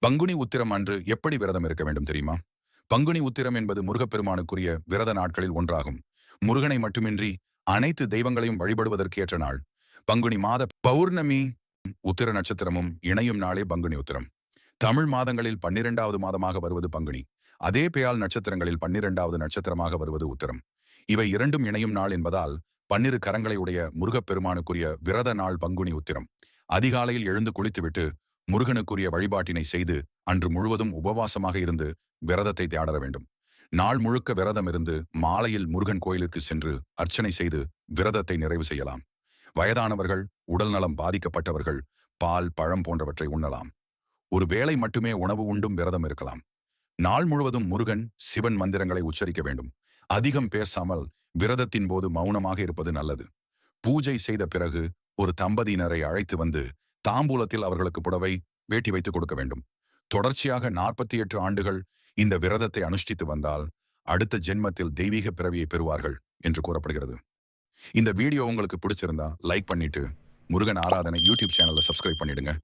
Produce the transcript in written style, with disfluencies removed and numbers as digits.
பங்குனி உத்திரம் அன்று எப்படி விரதம் இருக்க வேண்டும் தெரியுமா? பங்குனி உத்திரம் என்பது முருகப்பெருமானுக்குரிய விரத நாட்களில் ஒன்றாகும். முருகனை மட்டுமின்றி அனைத்து தெய்வங்களையும் வழிபடுவதற்கு ஏற்ற நாள். பங்குனி மாத பௌர்ணமி உத்திர நட்சத்திரமும் இணையும் நாளே பங்குனி உத்திரம். தமிழ் மாதங்களில் 12வது மாதமாக வருவது பங்குனி. அதே பெயால் நட்சத்திரங்களில் 12வது நட்சத்திரமாக வருவது உத்திரம். இவை இரண்டும் இணையும் நாள் என்பதால் 12 கரங்களை உடைய முருகப்பெருமானுக்குரிய விரத நாள் பங்குனி உத்திரம். அதிகாலையில் எழுந்து குளித்துவிட்டு முருகனுக்குரிய வழிபாட்டினை செய்து அன்று முழுவதும் உபவாசமாக இருந்து விரதத்தை தேடர வேண்டும். நாள் முழுக்க விரதம் இருந்து மாலையில் முருகன் கோயிலுக்கு சென்று அர்ச்சனை செய்து விரதத்தை நிறைவு செய்யலாம். வயதானவர்கள், உடல் நலம் பாதிக்கப்பட்டவர்கள் பால், பழம் போன்றவற்றை உண்ணலாம். ஒரு வேளை மட்டுமே உணவு உண்டும் விரதம் இருக்கலாம். நாள் முழுவதும் முருகன், சிவன் மந்திரங்களை உச்சரிக்க வேண்டும். அதிகம் பேசாமல் விரதத்தின் போது மௌனமாக இருப்பது நல்லது. பூஜை செய்த பிறகு ஒரு தம்பதியினரை அழைத்து வந்து தாம்பூலத்தில் அவர்களுக்கு புடவை, வேட்டி வைத்து கொடுக்க வேண்டும். தொடர்ச்சியாக 48 ஆண்டுகள் இந்த விரதத்தை அனுஷ்டித்து வந்தால் அடுத்த ஜென்மத்தில் தெய்வீக பிறவியை பெறுவார்கள் என்று கூறப்படுகிறது. இந்த வீடியோ உங்களுக்கு பிடிச்சிருந்தா லைக் பண்ணிட்டு முருகன் ஆராதனை யூடியூப் சேனலை சப்ஸ்கிரைப் பண்ணிடுங்க.